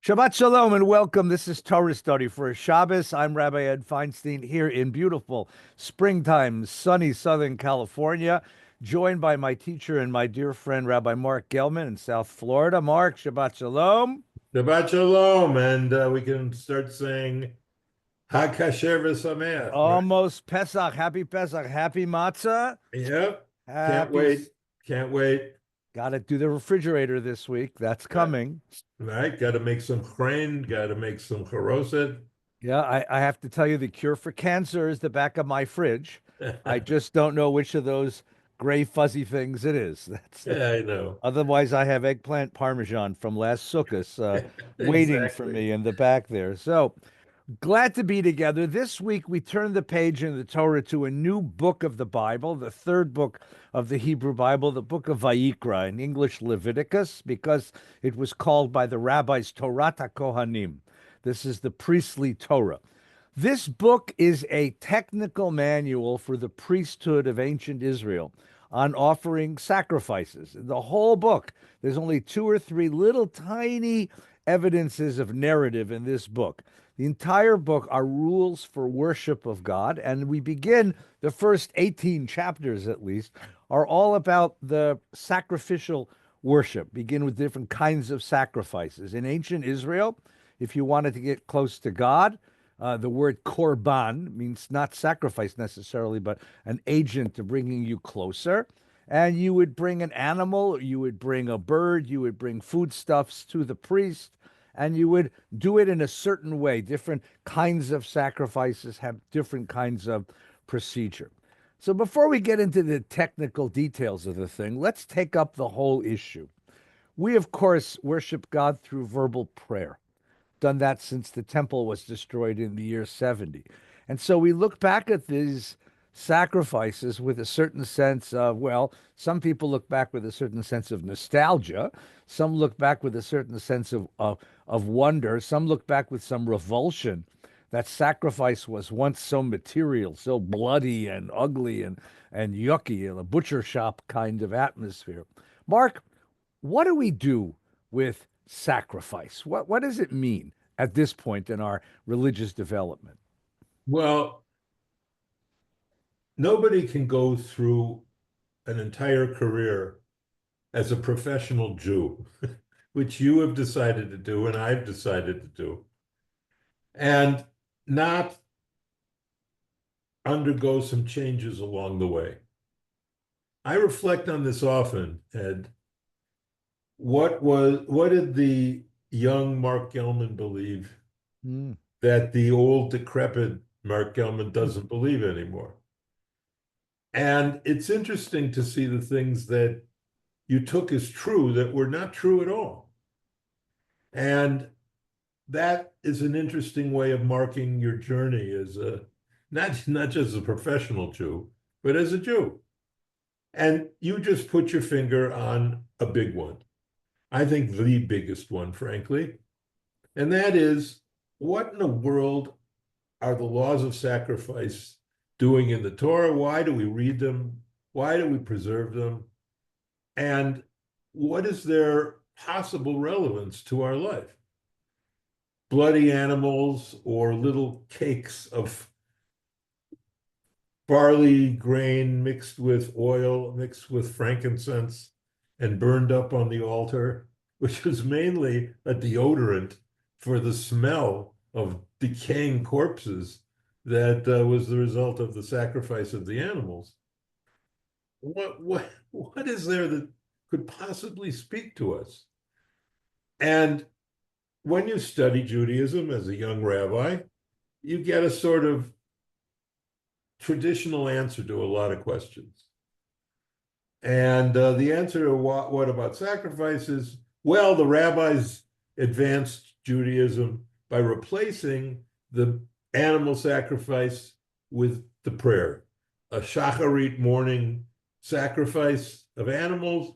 Shabbat Shalom and welcome. This is Torah Study for Shabbos. I'm Rabbi Ed Feinstein here in beautiful springtime, sunny Southern California, joined by my teacher and my dear friend, Rabbi Mark Gelman in South Florida. Mark, Shabbat Shalom. Shabbat Shalom, and we can start saying Hag Kasher v'Sameach, right? Almost Pesach. Happy Pesach. Happy Matzah. Yep. Can't Happy. wait. Can't wait. Got to do the refrigerator this week. That's Yeah. coming. Right? Got to make some chrein, got to make some charoset. Yeah, I have to tell you, the cure for cancer is the back of my fridge. I just don't know which of those gray fuzzy things it is. That's Yeah, I know. Otherwise, I have eggplant parmesan from last Sukkot waiting for Exactly. me in the back there. So glad to be together. This week, we turn the page in the Torah to a new book of the Bible, the third book of the Hebrew Bible, the book of Vayikra, in English Leviticus, because it was called by the rabbis Torah Kohanim. This is the priestly Torah. This book is a technical manual for the priesthood of ancient Israel on offering sacrifices. The whole book, there's only two or three little tiny evidences of narrative in this book. The entire book are rules for worship of God, and we begin the first 18 chapters at least are all about the sacrificial worship. Begin with different kinds of sacrifices. In ancient Israel, if you wanted to get close to God, the word korban means not sacrifice necessarily, but an agent to bringing you closer. And you would bring an animal, you would bring a bird, you would bring foodstuffs to the priest, and you would do it in a certain way. Different kinds of sacrifices have different kinds of procedure. So before we get into the technical details of the thing, let's take up the whole issue. We, of course, worship God through verbal prayer, done that since the temple was destroyed in the year 70. And so we look back at these sacrifices with a certain sense of, well, some people look back with a certain sense of nostalgia. Some look back with a certain sense of wonder. Some look back with some revulsion that sacrifice was once so material, so bloody and ugly and yucky, in a butcher shop kind of atmosphere. Mark, what do we do with sacrifice? What does it mean at this point in our religious development? Well, nobody can go through an entire career as a professional Jew, which you have decided to do and I've decided to do, and not undergo some changes along the way. I reflect on this often, Ed. What did the young Mark Gelman believe Mm. that the old decrepit Mark Gelman doesn't believe anymore? And it's interesting to see the things that you took as true that were not true at all. And that is an interesting way of marking your journey as a not just a professional Jew, but as a Jew. And you just put your finger on a big one. I think the biggest one, frankly, and that is, what in the world are the laws of sacrifice doing in the Torah? Why do we read them? Why do we preserve them? And what is their possible relevance to our life? Bloody animals or little cakes of barley grain mixed with oil, mixed with frankincense, and burned up on the altar, which was mainly a deodorant for the smell of decaying corpses that was the result of the sacrifice of the animals. What is there that could possibly speak to us? And when you study Judaism as a young rabbi, you get a sort of traditional answer to a lot of questions. And the answer to what about sacrifices? Well, the rabbis advanced Judaism by replacing the animal sacrifice with the prayer. A shacharit morning sacrifice of animals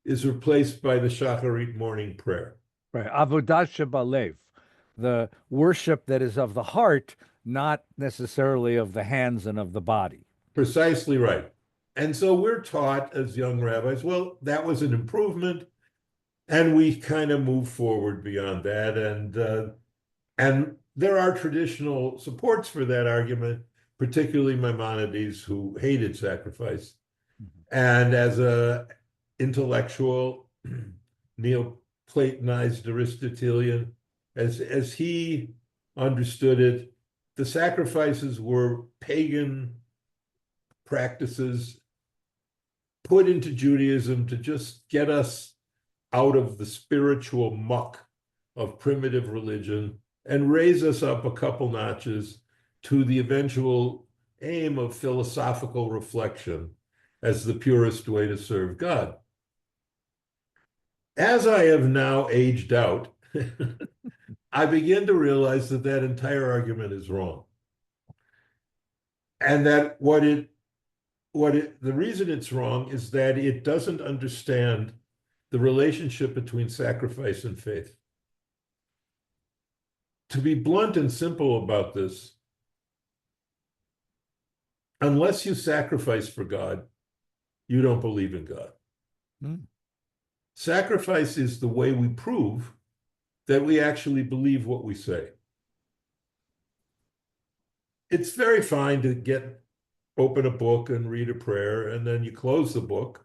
is replaced by the shacharit morning prayer. Right. Avodah Shebalev, the worship that is of the heart, not necessarily of the hands and of the body. Precisely right. And so we're taught as young rabbis, well, that was an improvement. And we kind of move forward beyond that. And there are traditional supports for that argument, particularly Maimonides, who hated sacrifice. And as a intellectual, Neoplatonized Aristotelian, as he understood it, the sacrifices were pagan practices put into Judaism to just get us out of the spiritual muck of primitive religion and raise us up a couple notches to the eventual aim of philosophical reflection as the purest way to serve God. As I have now aged out, I begin to realize that that entire argument is wrong. And that the reason it's wrong is that it doesn't understand the relationship between sacrifice and faith. To be blunt and simple about this, unless you sacrifice for God, you don't believe in God. Sacrifice is the way we prove that we actually believe what we say. It's very fine to open a book and read a prayer, and then you close the book.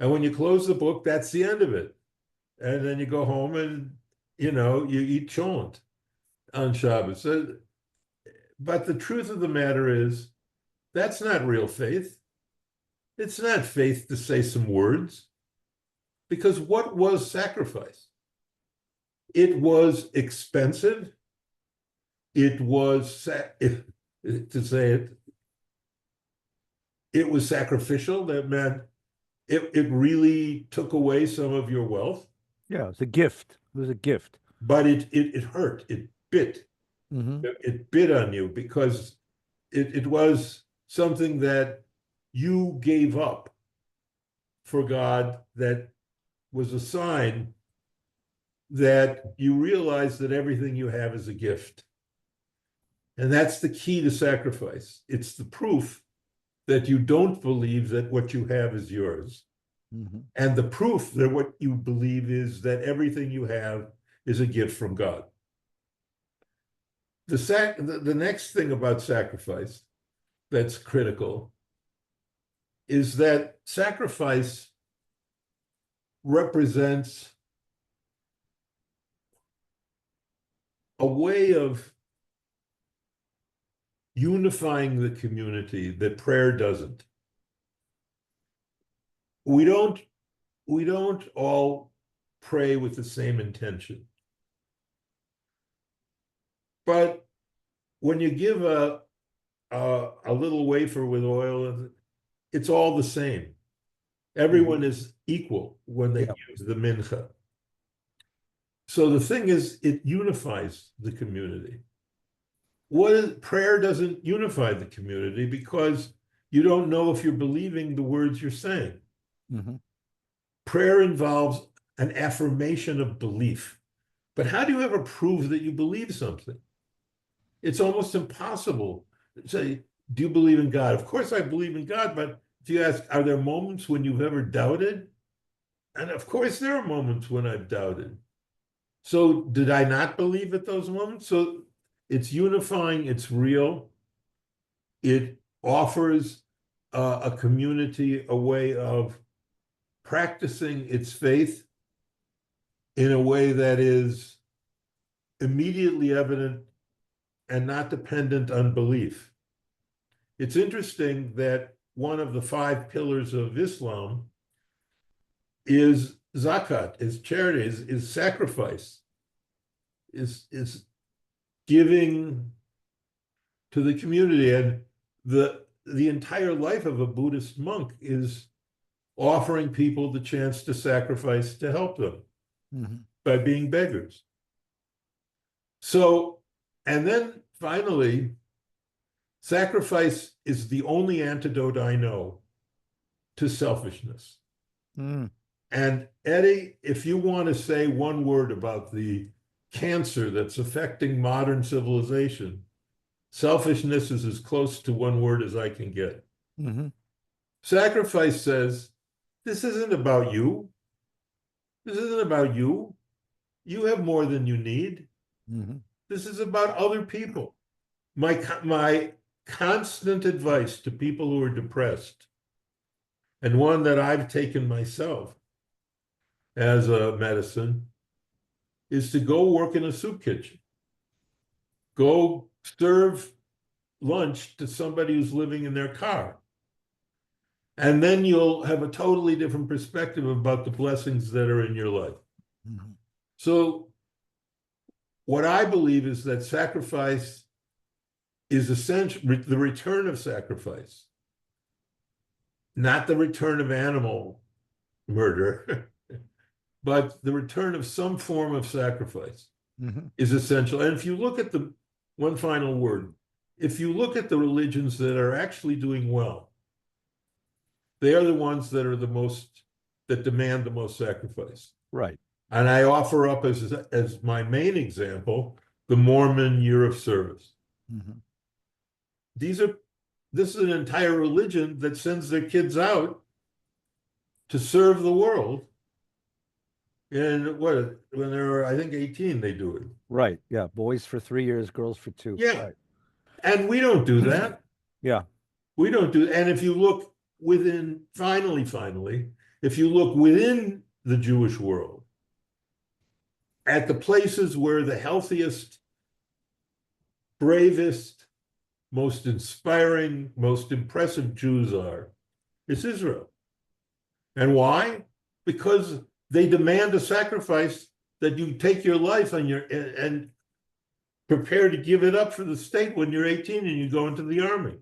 And when you close the book, that's the end of it. And then you go home and, you eat cholent on Shabbos. But the truth of the matter is, that's not real faith. It's not faith to say some words. Because what was sacrifice? It was expensive. It was, to say it, it was sacrificial. That meant it really took away some of your wealth. Yeah, it's a gift. It was a gift. But it hurt. It bit. It bit on you because it was something that you gave up for God, that was a sign that you realize that everything you have is a gift. And that's the key to sacrifice. It's the proof that you don't believe that what you have is yours. And the proof that what you believe is that everything you have is a gift from God. The next thing about sacrifice that's critical is that sacrifice represents a way of unifying the community that prayer doesn't. We don't all pray with the same intention. But when you give a little wafer with oil, it's all the same. Everyone is equal when they give the mincha. So the thing is, it unifies the community. Prayer doesn't unify the community because you don't know if you're believing the words you're saying. Prayer involves an affirmation of belief. But how do you ever prove that you believe something? It's almost impossible to say, do you believe in God? Of course I believe in God, but if you ask, are there moments when you've ever doubted? And of course there are moments when I've doubted. So did I not believe at those moments? So it's unifying, it's real. It offers a community a way of practicing its faith in a way that is immediately evident and not dependent on belief. It's interesting that one of the 5 pillars of Islam is zakat, is charity, is sacrifice, is giving to the community. And the entire life of a Buddhist monk is offering people the chance to sacrifice to help them by being beggars. So, and then finally, sacrifice is the only antidote I know to selfishness. And Eddie, if you want to say one word about the cancer that's affecting modern civilization, selfishness is as close to one word as I can get. Sacrifice says, this isn't about you. This isn't about you. You have more than you need. Hmm. This is about other people. My constant advice to people who are depressed, and one that I've taken myself as a medicine, is to go work in a soup kitchen. Go serve lunch to somebody who's living in their car. And then you'll have a totally different perspective about the blessings that are in your life. Hmm. So, what I believe is that sacrifice is essential, the return of sacrifice, not the return of animal murder, but the return of some form of sacrifice Hmm. is essential. And if you look at the one final word, if you look at the religions that are actually doing well, they are the ones that are the most, that demand the most sacrifice. Right. And I offer up as my main example the Mormon year of service. Hmm. These are this is an entire religion that sends their kids out to serve the world. And what, when they're, I think, 18, they do it. Right. Yeah. Boys for 3 years, girls for two. Yeah. Right. And we don't do that. Yeah. We don't do, and if you look within, if you look within the Jewish world, at the places where the healthiest, bravest, most inspiring, most impressive Jews are, it's Israel. And why? Because they demand a sacrifice that you take your life and prepare to give it up for the state when you're 18 and you go into the army.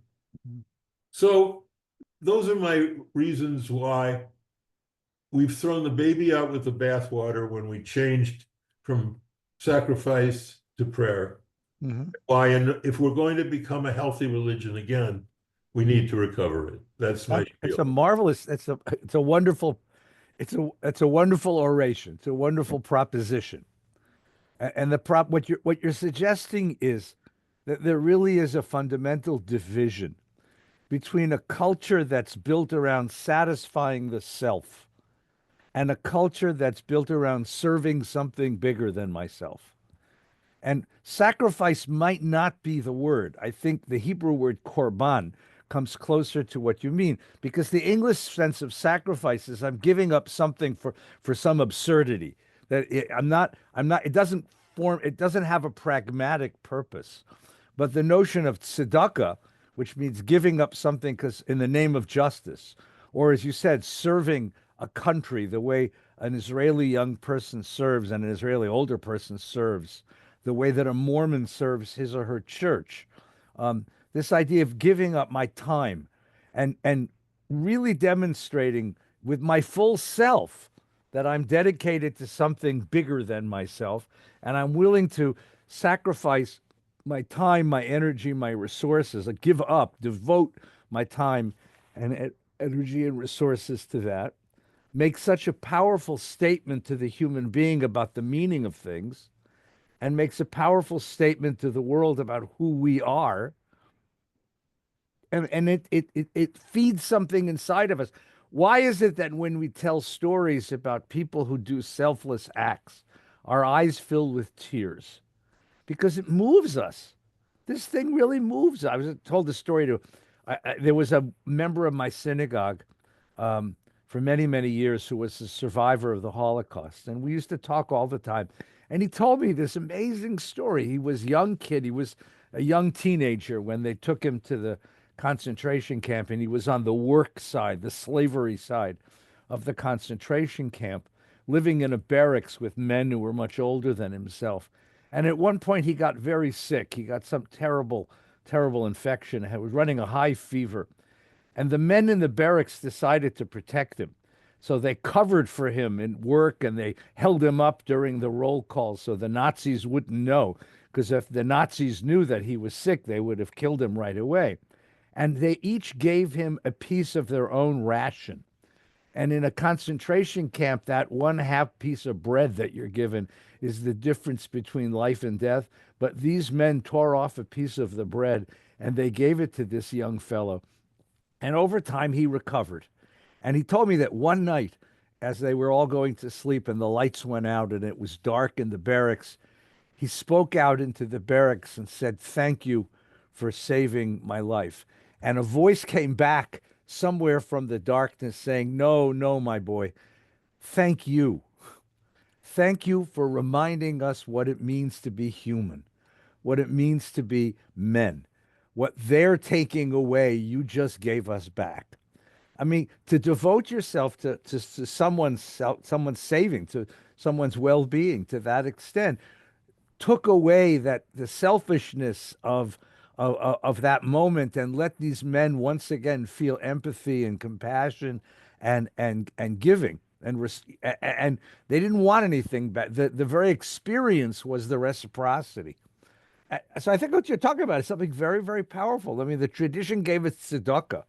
So those are my reasons why we've thrown the baby out with the bathwater when we changed from sacrifice to prayer. Hmm. Why, and if we're going to become a healthy religion again, we need to recover it. That's my It's spiel. a marvelous, it's a wonderful, it's a wonderful oration. It's a wonderful proposition. And the what you're suggesting is that there really is a fundamental division between a culture that's built around satisfying the self and a culture that's built around serving something bigger than myself. And sacrifice might not be the word. I think the Hebrew word korban comes closer to what you mean because the English sense of sacrifice is I'm giving up something for some absurdity I'm not it doesn't have a pragmatic purpose. But the notion of tzedakah, which means giving up something because in the name of justice, or as you said, serving a country the way an Israeli young person serves and an Israeli older person serves, the way that a Mormon serves his or her church. This idea of giving up my time and really demonstrating with my full self that I'm dedicated to something bigger than myself, and I'm willing to sacrifice my time, my energy, my resources, I give up, devote my time and energy and resources to that, make such a powerful statement to the human being about the meaning of things, and makes a powerful statement to the world about who we are. And it feeds something inside of us. Why is it that when we tell stories about people who do selfless acts, our eyes fill with tears? Because it moves us. This thing really moves. I was told the story to, there was a member of my synagogue for many, many years who was a survivor of the Holocaust. And we used to talk all the time. And he told me this amazing story. He was a young kid. He was a young teenager when they took him to the concentration camp. And he was on the work side, the slavery side of the concentration camp, living in a barracks with men who were much older than himself. And at one point, he got very sick. He got some terrible, terrible infection. He was running a high fever. And the men in the barracks decided to protect him. So they covered for him in work and they held him up during the roll call so the Nazis wouldn't know. Because if the Nazis knew that he was sick, they would have killed him right away. And they each gave him a piece of their own ration. And in a concentration camp, that one half piece of bread that you're given is the difference between life and death. But these men tore off a piece of the bread and they gave it to this young fellow. And over time, he recovered. And he told me that one night, as they were all going to sleep and the lights went out and it was dark in the barracks, he spoke out into the barracks and said, "Thank you for saving my life." And a voice came back somewhere from the darkness saying, "No, no, my boy, thank you. Thank you for reminding us what it means to be human, what it means to be men. What they're taking away, you just gave us back." I mean, to devote yourself to someone's saving, to someone's well-being to that extent, took away that the selfishness of that moment and let these men once again feel empathy and compassion and giving and they didn't want anything back. The very experience was the reciprocity. So I think what you're talking about is something very, very powerful. I mean, the tradition gave us tzedakah,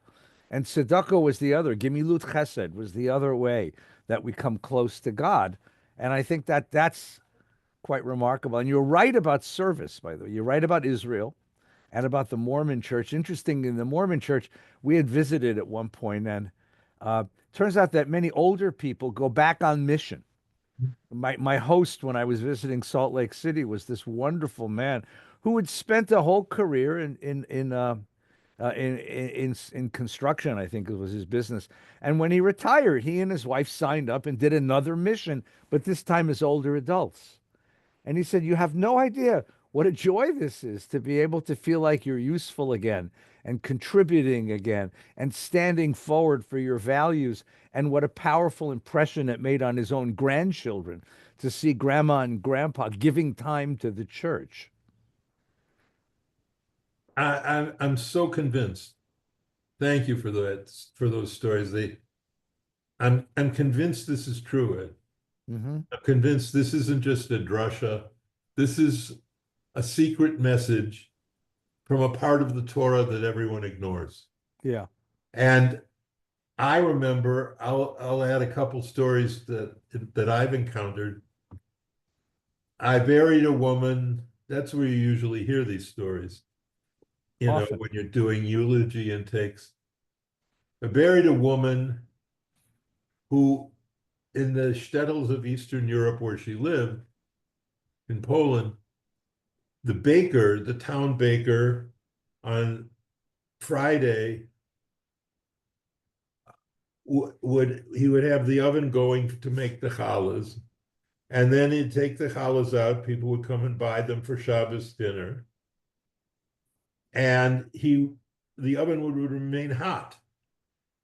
and tzedakah was the other. Gimilut chesed was the other way that we come close to God. And I think that that's quite remarkable. And you're right about service, by the way. You're right about Israel and about the Mormon church. Interesting, in the Mormon church, we had visited at one point, and turns out that many older people go back on mission. My host, when I was visiting Salt Lake City, was this wonderful man who had spent a whole career in construction. I think it was his business. And when he retired, he and his wife signed up and did another mission, but this time as older adults. And he said, "You have no idea what a joy this is to be able to feel like you're useful again and contributing again and standing forward for your values." And what a powerful impression it made on his own grandchildren to see grandma and grandpa giving time to the church. I'm so convinced. Thank you for that, for those stories. I'm convinced this is true, Ed. Mm-hmm. I'm convinced this isn't just a drasha. This is a secret message from a part of the Torah that everyone ignores. Yeah. And I remember, I'll add a couple stories that I've encountered. I buried a woman. That's where you usually hear these stories, Often. when you're doing eulogy intakes. I buried a woman who, in the shtetls of Eastern Europe where she lived, in Poland, the town baker, on Friday would have the oven going to make the challahs, and then he'd take the challahs out. People would come and buy them for Shabbos dinner, and the oven would remain hot,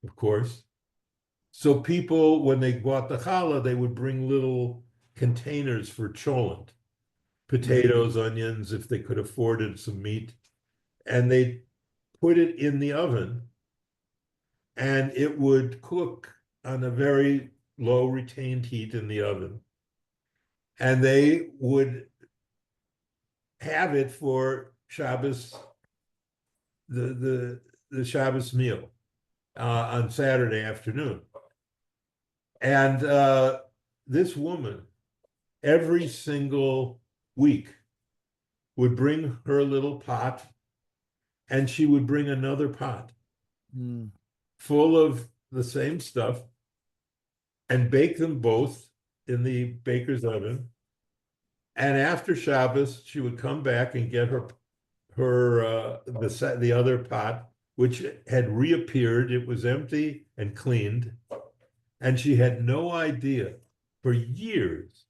of course. So people, when they bought the challah, they would bring little containers for cholent, potatoes, onions, if they could afford it, some meat, and they put it in the oven, and it would cook on a very low retained heat in the oven. And they would have it for Shabbos, the Shabbos meal on Saturday afternoon. And this woman, every single week, would bring her little pot, and she would bring another pot full of the same stuff and bake them both in the baker's oven. And after Shabbos, she would come back and get the other pot, which had reappeared. It was empty and cleaned. And she had no idea for years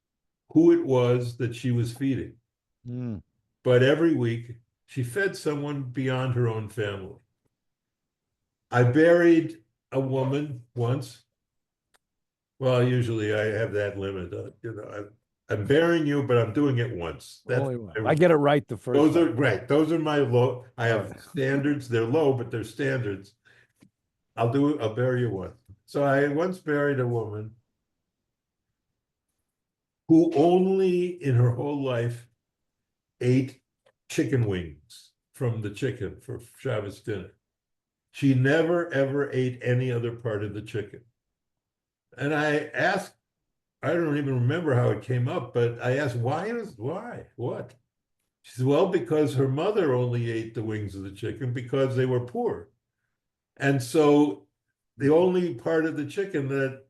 who it was that she was feeding. But every week, she fed someone beyond her own family. I buried a woman once. Well, usually I have that limit. I'm burying you, but I'm doing it once. I get it right the first Those time. are right. Those are my low. I have standards. They're low, but they're standards. I'll bury you once. So I once buried a woman who only in her whole life ate chicken wings from the chicken for Shabbos dinner. She never, ever ate any other part of the chicken. And I asked, I don't even remember how it came up, but I asked, why? What? She said, well, because her mother only ate the wings of the chicken because they were poor. And so the only part of the chicken that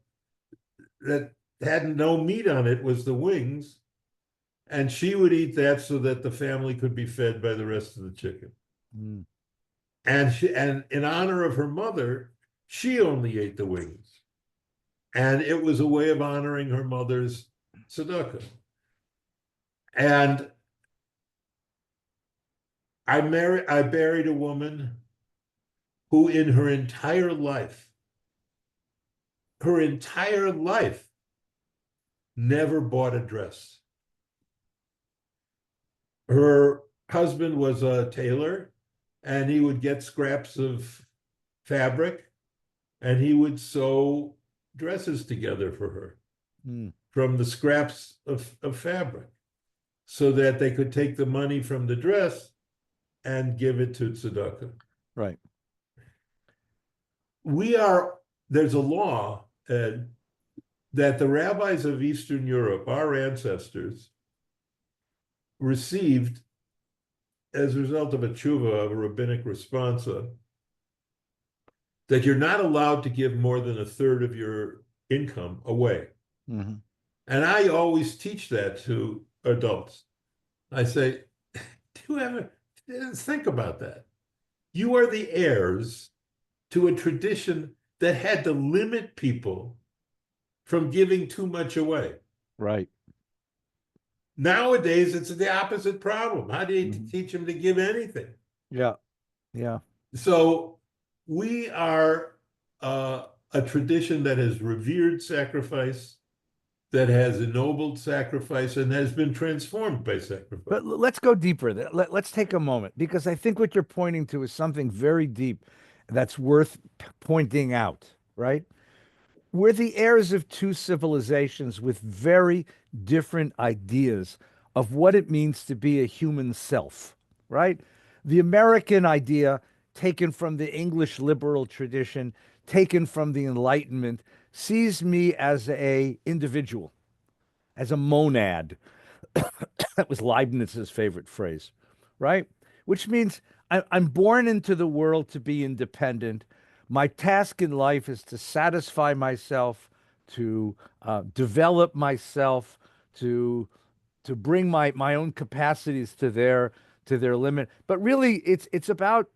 that had no meat on it was the wings, and she would eat that so that the family could be fed by the rest of the chicken. Mm. And in honor of her mother, she only ate the wings. And it was a way of honoring her mother's tzedakah. And I buried a woman who in her entire life, never bought a dress. Her husband was a tailor, and he would get scraps of fabric and he would sew dresses together for her Mm. from the scraps of fabric so that they could take the money from the dress and give it to tzedakah. Right. There's a law that the rabbis of Eastern Europe, our ancestors, received as a result of a tshuva, a rabbinic responsa, that you're not allowed to give more than a third of your income away. Mm-hmm. And I always teach that to adults. I say, do you ever think about that? You are the heirs to a tradition that had to limit people from giving too much away. Right. Nowadays, it's the opposite problem. How do you teach them to give anything? Yeah. Yeah. So we are a tradition that has revered sacrifice, that has ennobled sacrifice, and has been transformed by sacrifice. But let's go deeper. Let's take a moment, because I think what you're pointing to is something very deep that's worth pointing out, right? We're the heirs of two civilizations with very different ideas of what it means to be a human self, right? The American idea, taken from the English liberal tradition, taken from the Enlightenment, sees me as a individual, as a monad. That was Leibniz's favorite phrase, right? Which means I'm born into the world to be independent. My task in life is to satisfy myself, to develop myself, to bring my own capacities to their limit. But really, it's about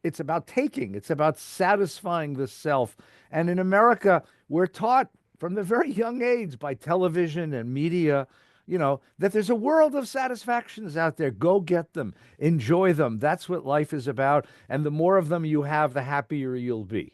taking. It's about satisfying the self. And in America, we're taught from the very young age by television and media, that there's a world of satisfactions out there. Go get them, enjoy them. That's what life is about. And the more of them you have, the happier you'll be.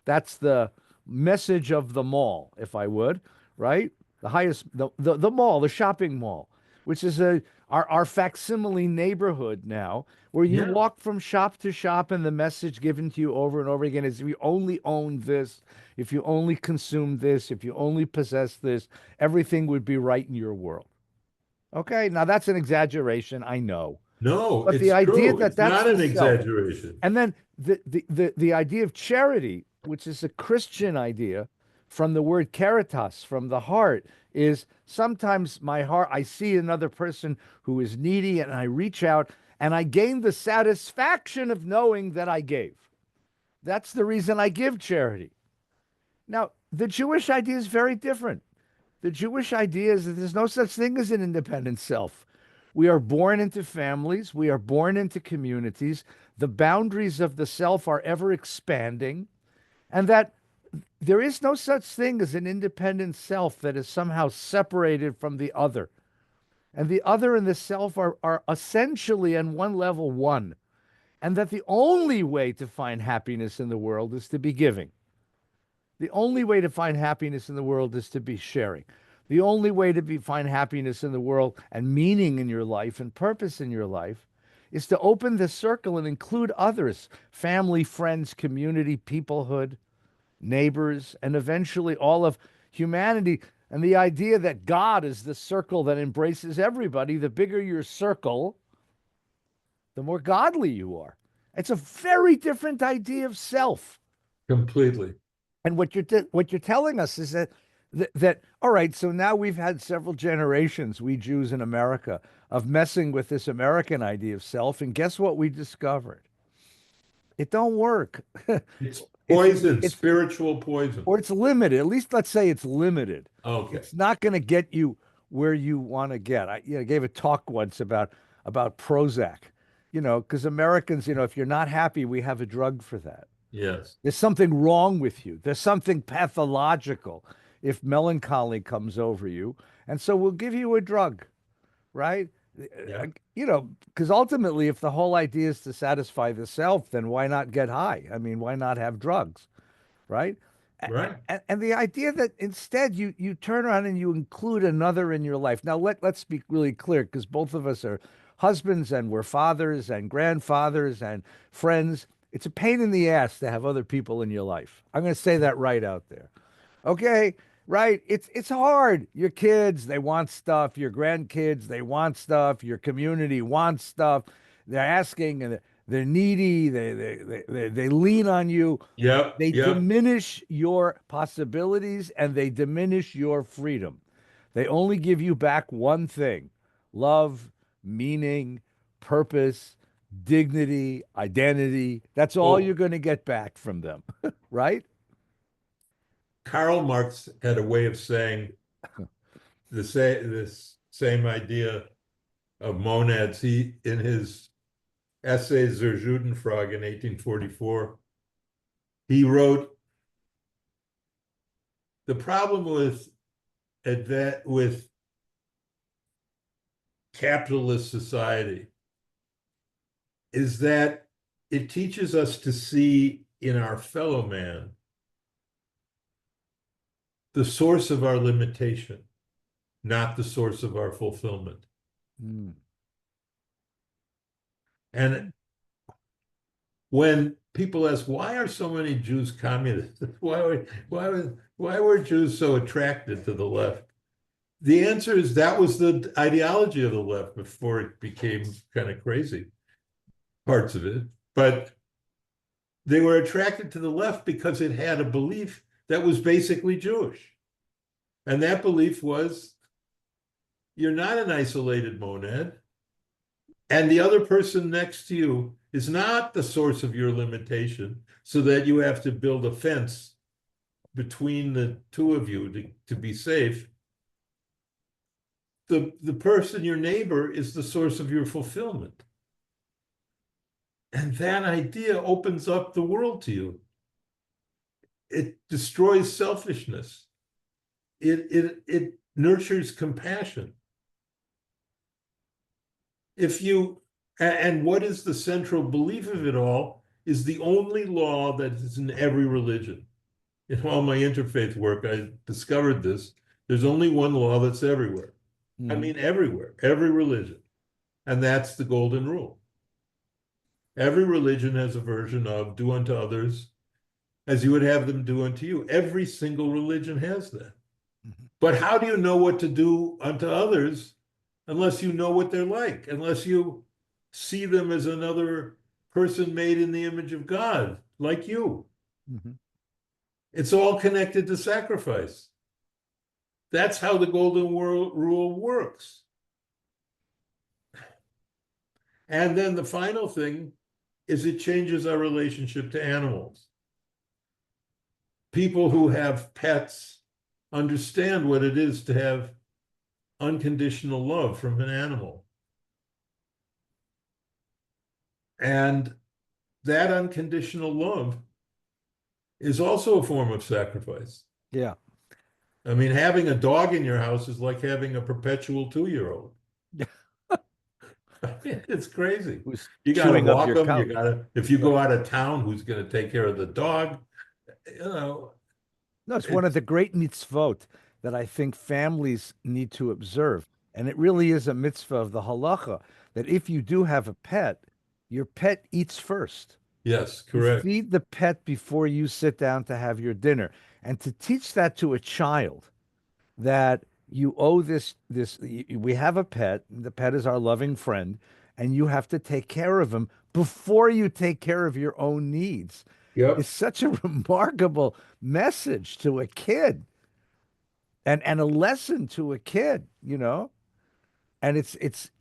That's the message of the mall, if I would, right? The mall, the shopping mall, which is our facsimile neighborhood now, where you Yeah. walk from shop to shop, and the message given to you over and over again is: if you only own this, if you only consume this, if you only possess this, everything would be right in your world. Okay, now that's an exaggeration, I know, No, but the it's idea true. that It's that's not the an self, exaggeration. and then the idea of charity, which is a Christian idea from the word caritas, from the heart, is sometimes my heart, I see another person who is needy and I reach out and I gain the satisfaction of knowing that I gave. That's the reason I give charity. Now, the Jewish idea is very different. The Jewish idea is that there's no such thing as an independent self. We are born into families, we are born into communities. The boundaries of the self are ever expanding, and that there is no such thing as an independent self that is somehow separated from the other. And the other and the self are essentially, on one level, one. And that the only way to find happiness in the world is to be giving. The only way to find happiness in the world is to be sharing. The only way to find happiness in the world and meaning in your life and purpose in your life is to open the circle and include others: family, friends, community, peoplehood, neighbors, and eventually all of humanity. And the idea that God is the circle that embraces everybody, the bigger your circle, the more godly you are. It's a very different idea of self. Completely. And what you're telling us is that all right, so now we've had several generations, we Jews in America, of messing with this American idea of self, and guess what we discovered? It don't work. It's Poison, it's spiritual poison. or it's limited. At least let's say it's limited. Okay. It's not going to get you where you want to get. I gave a talk once about Prozac, because Americans, if you're not happy, we have a drug for that. Yes. There's something wrong with you. There's something pathological if melancholy comes over you. And so we'll give you a drug, right? Yeah. Because ultimately, if the whole idea is to satisfy the self, then why not get high? I mean, why not have drugs, right? Right. And the idea that instead you turn around and you include another in your life. Now let's be really clear, because both of us are husbands and we're fathers and grandfathers and friends. It's a pain in the ass to have other people in your life. I'm going to say that right out there. Okay, right? It's hard. Your kids, they want stuff. Your grandkids, they want stuff. Your community wants stuff. They're asking and they're needy. They lean on you. Yep. They Yep. diminish your possibilities and they diminish your freedom. They only give you back one thing: love, meaning, purpose, dignity, identity. That's all you're Oh, going to get back from them, right? Karl Marx had a way of saying this same idea of monads. He, in his essay Zur Judenfrage in 1844, he wrote, the problem with capitalist society is that it teaches us to see in our fellow man the source of our limitation, not the source of our fulfillment. Mm. And when people ask, why are so many Jews communists? Why were Jews so attracted to the left? The answer is that was the ideology of the left before it became kind of crazy, parts of it. But they were attracted to the left because it had a belief that was basically Jewish. And that belief was, you're not an isolated monad, and the other person next to you is not the source of your limitation, so that you have to build a fence between the two of you to be safe. The person, your neighbor, is the source of your fulfillment. And that idea opens up the world to you. It destroys selfishness. It nurtures compassion. And what is the central belief of it all is the only law that is in every religion. In all my interfaith work, I discovered this. There's only one law that's everywhere. I Mhm. mean, everywhere, every religion. And that's the golden rule. Every religion has a version of do unto others as you would have them do unto you. Every single religion has that. Mhm. But how do you know what to do unto others unless you know what they're like, unless you see them as another person made in the image of God, like you? Mhm. It's all connected to sacrifice. That's how the golden rule works. And then the final thing is it changes our relationship to animals. People who have pets understand what it is to have unconditional love from an animal. And that unconditional love is also a form of sacrifice. Yeah. I mean, having a dog in your house is like having a perpetual 2-year-old. It's crazy. Who's You got to chewing up walk your them. You couch? got to, if you Right. go out of town, who's going to take care of the dog? You know, No, it's one of it's, the great mitzvot that I think families need to observe. And it really is a mitzvah of the halacha that if you do have a pet, your pet eats first. yes, You correct. feed the pet before you sit down to have your dinner. And to teach that to a child that you owe we have a pet, the pet is our loving friend, and you have to take care of him before you take care of your own needs is Yep. such a remarkable message to a kid and a lesson to a kid. And it's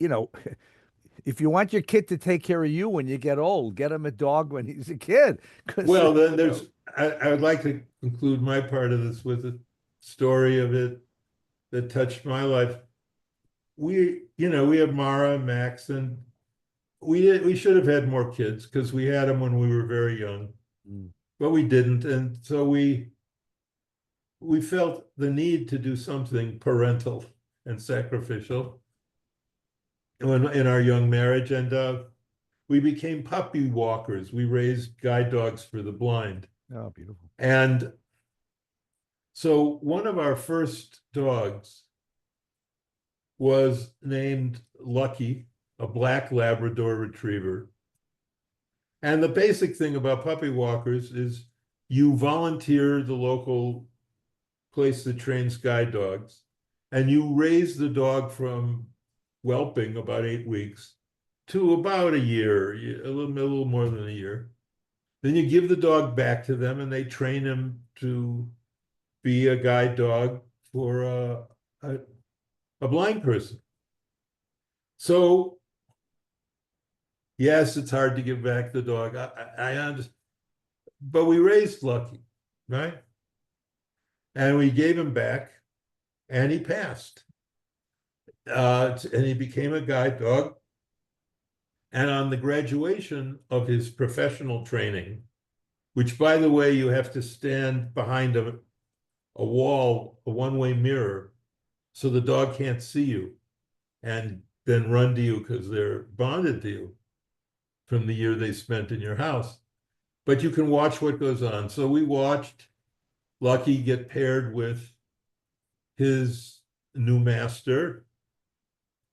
if you want your kid to take care of you when you get old, get him a dog when he's a kid. Because Well, then I would like to conclude my part of this with a story of it that touched my life. We have Mara, Max, and we should have had more kids because we had them when we were very young, Mm. but we didn't. And so we felt the need to do something parental and sacrificial in our young marriage. And we became puppy walkers. We raised guide dogs for the blind. Oh, beautiful. And so one of our first dogs was named Lucky, a black Labrador retriever. And the basic thing about puppy walkers is you volunteer the local place that trains guide dogs, and you raise the dog from whelping about 8 weeks to about a year, a little more than a year. Then you give the dog back to them, and they train him to be a guide dog for a blind person. So, yes, it's hard to give back the dog. I understand, but we raised Lucky, right? And we gave him back, and he passed. And he became a guide dog. And on the graduation of his professional training, which, by the way, you have to stand behind a wall, a one-way mirror, so the dog can't see you and then run to you because they're bonded to you from the year they spent in your house. But you can watch what goes on. So we watched Lucky get paired with his new master.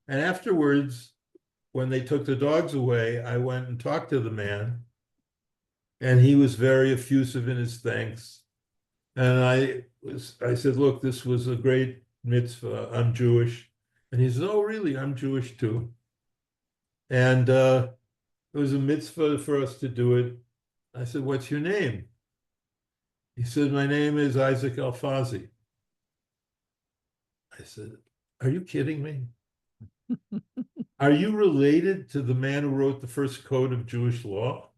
And afterwards, when they took the dogs away, I went and talked to the man, and he was very effusive in his thanks. And I said, look, this was a great mitzvah. I'm Jewish. And he said, oh, really? I'm Jewish too. And it was a mitzvah for us to do it. I said, what's your name? He said, my name is Isaac Alfazi. I said, are you kidding me? Are you related to the man who wrote the first code of Jewish law,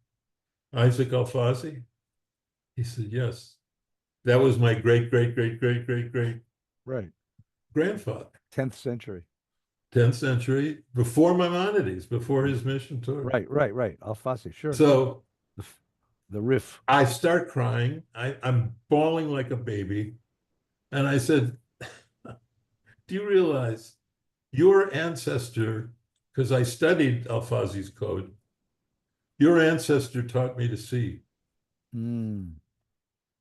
Isaac Alfazi? He said, yes. That was my great, great, great, great, great, great Right. grandfather. 10th century. 10th century, before Maimonides, before his mission Torah. Right. Alfasi, sure. So the riff. I start crying. I'm bawling like a baby. And I said, do you realize your ancestor, because I studied Alfazi's code, your ancestor taught me to see. Mm.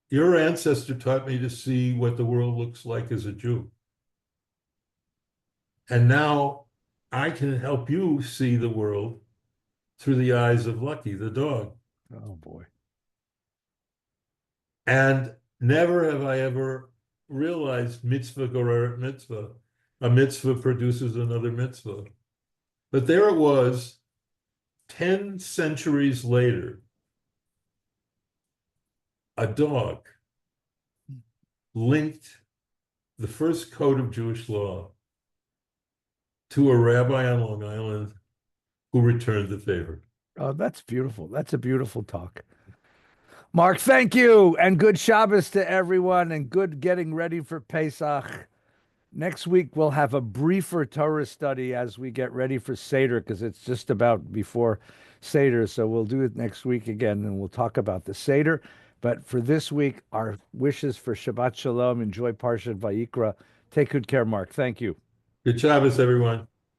Your ancestor taught me to see what the world looks like as a Jew. And now I can help you see the world through the eyes of Lucky, the dog. Oh, boy. And never have I ever realized mitzvah goreret mitzvah. A mitzvah produces another mitzvah. But there it was, 10 centuries later, a dog linked the first code of Jewish law to a rabbi on Long Island who returned the favor. Oh, that's beautiful. That's a beautiful talk. Mark, thank you. And good Shabbos to everyone, and good getting ready for Pesach. Next week, we'll have a briefer Torah study as we get ready for Seder, because it's just about before Seder. So we'll do it next week again, and we'll talk about the Seder. But for this week, our wishes for Shabbat Shalom. Enjoy Parshat Vayikra. Take good care, Mark. Thank you. Good Shabbos, everyone.